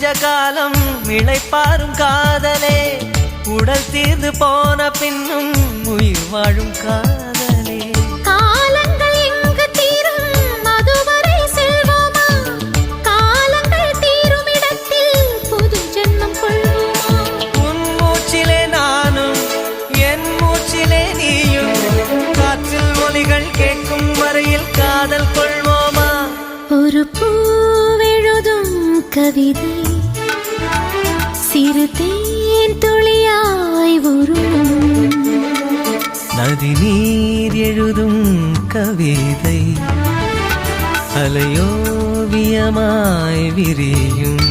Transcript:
கொஞ்ச காலம் இளைப்பாரும் காதலே, உடல் தீர்ந்து போன பின்னும் உயிர் வாழும் காதலே. காலங்கள் எங்கு தீரும் அதுவரை செல்வோமா, காலங்கள் தீரும் இடத்தில் புது ஜென்மம் கொள்வோமா. உன் மூச்சிலே நானும் என் மூச்சிலே நீயும், காற்றில் ஒலிகள் கேட்கும் வரையில் காதல் கொள்வோமா. ஒரு பூவெழுதும் கவிதை சிறு தேன் துளியாய் உருளும், நதி நீர் எழுதும் கவிதை அலையோவியமாய் விரியும்.